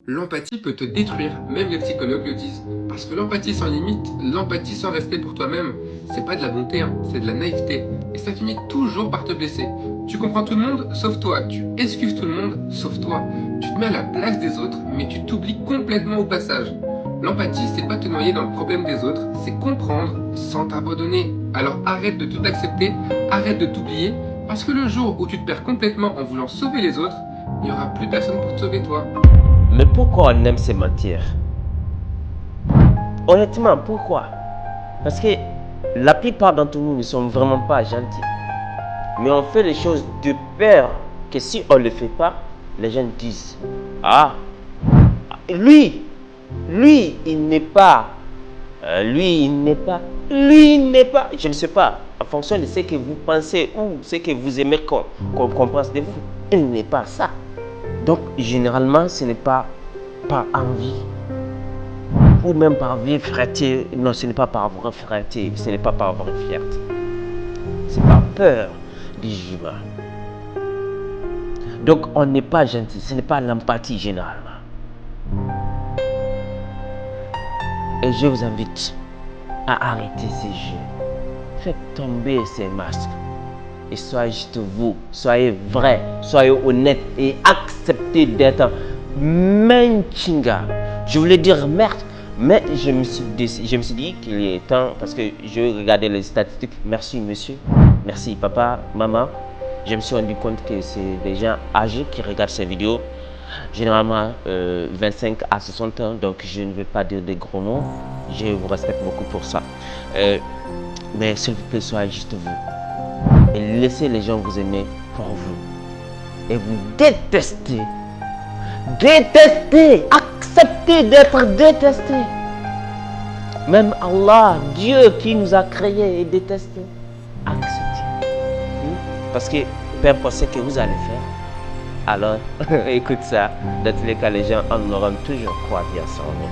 L'empathie peut te détruire, même les psychologues le disent. Parce que l'empathie sans limite, l'empathie sans respect pour toi-même, c'est pas de la bonté, hein, c'est de la naïveté. Et ça finit toujours par te blesser. Tu comprends tout le monde, sauf toi. Tu excuses tout le monde, sauf toi. Tu te mets à la place des autres, mais tu t'oublies complètement au passage. L'empathie, c'est pas te noyer dans le problème des autres, c'est comprendre sans t'abandonner. Alors arrête de tout accepter, arrête de t'oublier, parce que le jour où tu te perds complètement en voulant sauver les autres, il n'y aura plus personne pour te sauver toi. Mais pourquoi on aime se mentir? Honnêtement, pourquoi? Parce que la plupart d'entre nous ne sont vraiment pas gentils. Mais on fait les choses de peur que si on ne le fait pas, les gens disent: ah, lui, il n'est pas. Lui, il n'est pas. Lui, il n'est pas. Je ne sais pas. En fonction de ce que vous pensez ou ce que vous aimez qu'on pense de vous, il n'est pas ça. Donc, généralement, ce n'est pas par envie ou même par vraie fierté. Non, ce n'est pas par vraie fierté. Ce n'est pas par vraie fierté. C'est par peur du jugement. Donc, on n'est pas gentil. Ce n'est pas l'empathie généralement. Et je vous invite à arrêter ces jeux. Faites tomber ces masques. Et soyez juste vous. Soyez vrai. Soyez honnête. Et acceptez d'être Menchinga. Je voulais dire merde. Mais je me suis dit qu'il est temps, parce que je regardais les statistiques. Merci monsieur. Merci papa, maman. Je me suis rendu compte que c'est des gens âgés qui regardent ces vidéos. Généralement 25 à 60 ans, donc je ne vais pas dire des gros mots. Je vous respecte beaucoup pour ça. Mais s'il vous plaît, soyez juste vous. Et laissez les gens vous aimer pour vous. Et vous détestez. Détestez. Acceptez d'être détesté. Même Allah, Dieu qui nous a créés, est détesté. Acceptez. Parce que peu importe ce que vous allez faire, alors écoute ça. Dans tous les cas, les gens en auront toujours quoi dire sur nous.